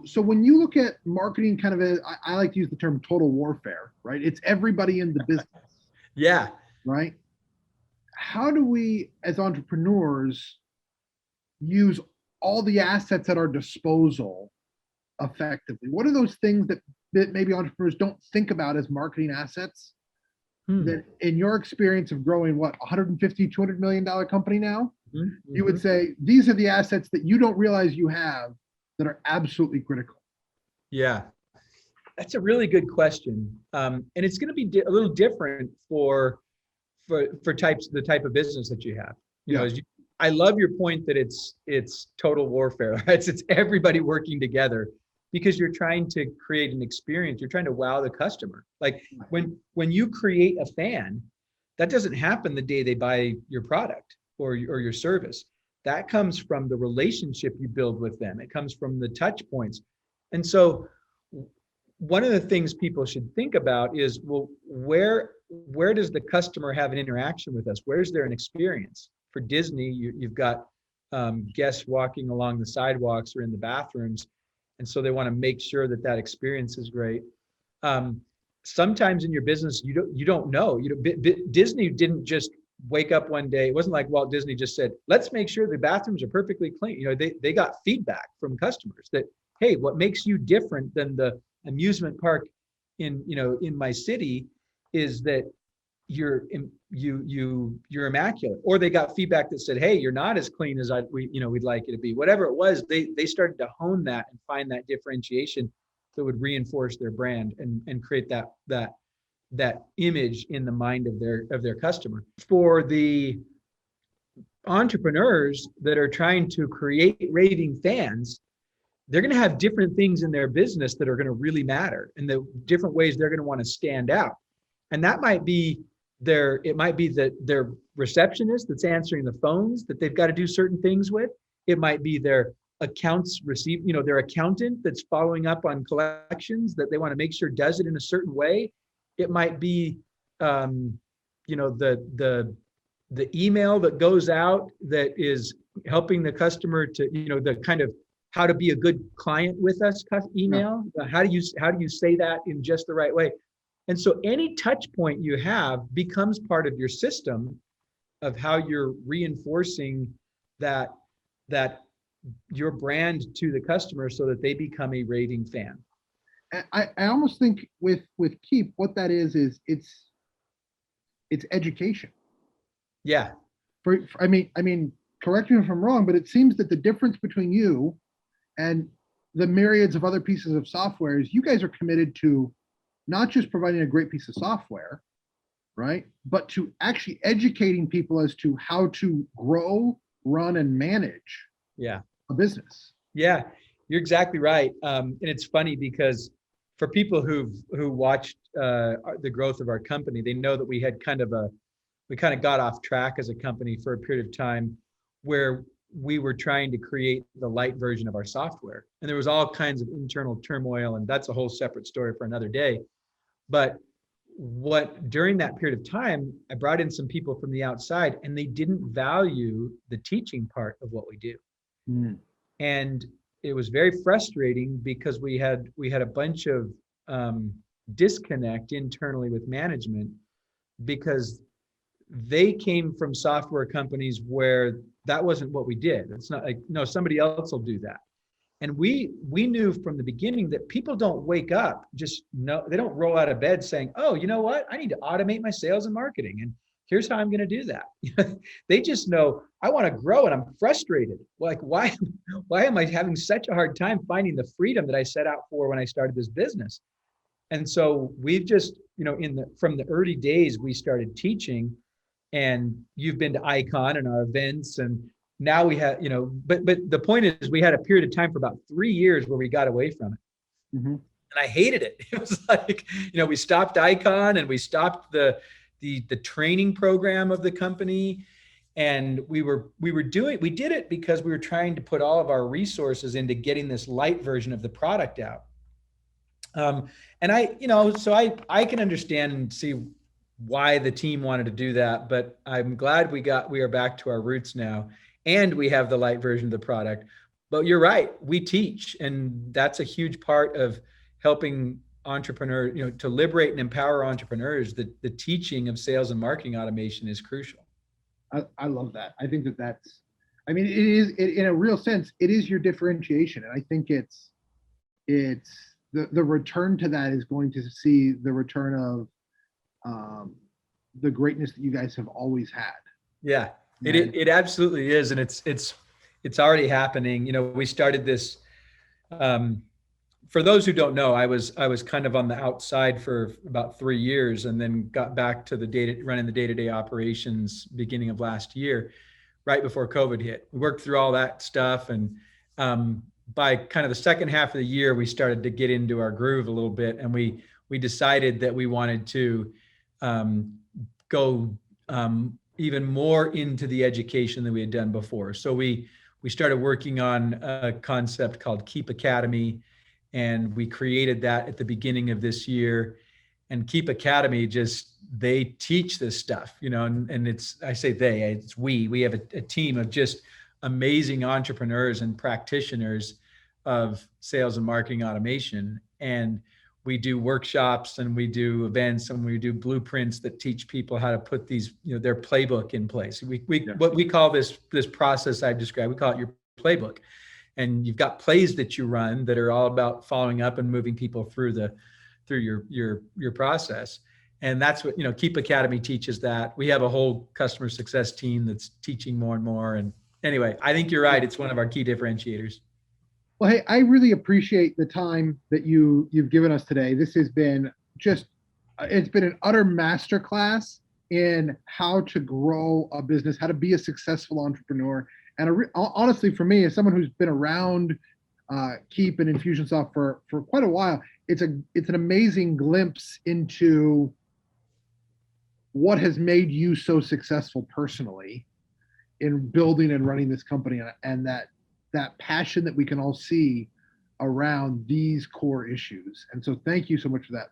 so when you look at marketing kind of I like to use the term total warfare, right? It's everybody in the business, Yeah. right? How do we as entrepreneurs use all the assets at our disposal effectively? What are those things that maybe entrepreneurs don't think about as marketing assets that in your experience of growing what 150 $200 million company now, you would say these are the assets that you don't realize you have that are absolutely critical? Yeah, that's a really good question, and it's going to be a little different for the type of business that you have. You know, Yeah. as you, I love your point that it's total warfare. Right? It's everybody working together because you're trying to create an experience. You're trying to wow the customer. Like when you create a fan, that doesn't happen the day they buy your product or your service. That comes from the relationship you build with them. It comes from the touch points. And so one of the things people should think about is, well, where does the customer have an interaction with us? Where's there an experience? For Disney, you've got guests walking along the sidewalks or in the bathrooms, and so they want to make sure that that experience is great. Sometimes in your business, you don't know. Disney didn't just wake up one day. It wasn't like Walt Disney just said, "Let's make sure the bathrooms are perfectly clean." You know, they got feedback from customers that, hey, what makes you different than the amusement park in my city is that you're immaculate. Or they got feedback that said, hey, you're not as clean as we'd like you to be. Whatever it was, they started to hone that and find that differentiation that would reinforce their brand and create that image in the mind of their customer. For the entrepreneurs that are trying to create raving fans, they're going to have different things in their business that are going to really matter, and the different ways they're going to want to stand out. And that might be their receptionist that's answering the phones that they've got to do certain things with. It might be their their accountant that's following up on collections that they want to make sure does it in a certain way. It might be, the email that goes out that is helping the customer to, the kind of how to be a good client with us email. How do you say that in just the right way? And so any touch point you have becomes part of your system of how you're reinforcing that your brand to the customer so that they become a raving fan. I almost think with Keap, what that is it's education. Yeah. I mean, correct me if I'm wrong, but it seems that the difference between you and the myriads of other pieces of software is you guys are committed to not just providing a great piece of software, right? But to actually educating people as to how to grow, run, and manage a business. Yeah, you're exactly right. And it's funny because for people who watched the growth of our company, they know that we kind of got off track as a company for a period of time where we were trying to create the light version of our software. And there was all kinds of internal turmoil, and that's a whole separate story for another day. But during that period of time, I brought in some people from the outside, and they didn't value the teaching part of what we do. And it was very frustrating because we had a bunch of disconnect internally with management because they came from software companies where that wasn't what we did. It's not like, no, somebody else will do that. And we knew from the beginning that people don't wake up, they don't roll out of bed saying, oh, you know what? I need to automate my sales and marketing. And here's how I'm going to do that. They just know I want to grow and I'm frustrated. Like, why am I having such a hard time finding the freedom that I set out for when I started this business? And so we've just, from the early days, we started teaching, and you've been to Icon and our events, and now we have, but the point is we had a period of time for about 3 years where we got away from it. And I hated it. It was like, we stopped Icon and we stopped the training program of the company. And we did it because we were trying to put all of our resources into getting this light version of the product out. And I can understand and see why the team wanted to do that, but I'm glad we are back to our roots now, and we have the light version of the product. But you're right, we teach, and that's a huge part of helping entrepreneurs, to liberate and empower entrepreneurs. The teaching of sales and marketing automation is crucial. I love that. I think that that's, I mean, in a real sense, it is your differentiation. And I think it's the return to that is going to see the return of um, the greatness that you guys have always had. Yeah, it And it absolutely is, and it's already happening. We started this. Um, for those who don't know, I was kind of on the outside for about 3 years, and then got back to the data running the day-to-day operations beginning of last year, right before COVID hit. We worked through all that stuff, and by kind of the second half of the year, we started to get into our groove a little bit, and we decided that we wanted to um, go even more into the education than we had done before. So we started working on a concept called Keap Academy, and we created that at the beginning of this year. And Keap Academy, just they teach this stuff, and it's, I say it's we have a team of just amazing entrepreneurs and practitioners of sales and marketing automation. And we do workshops and we do events and we do blueprints that teach people how to put these, their playbook in place. Yeah. What we call this process I've described, we call it your playbook. And you've got plays that you run that are all about following up and moving people through your process. And that's what, Keap Academy teaches that. We have a whole customer success team that's teaching more and more. And anyway, I think you're right. It's one of our key differentiators. well, hey, I really appreciate the time that you've given us today. This has been just it's been an utter masterclass in how to grow a business, how to be a successful entrepreneur. And honestly, for me, as someone who's been around Keap and Infusionsoft for quite a while, it's an amazing glimpse into what has made you so successful personally in building and running this company, and that passion that we can all see around these core issues. And so, thank you so much for that.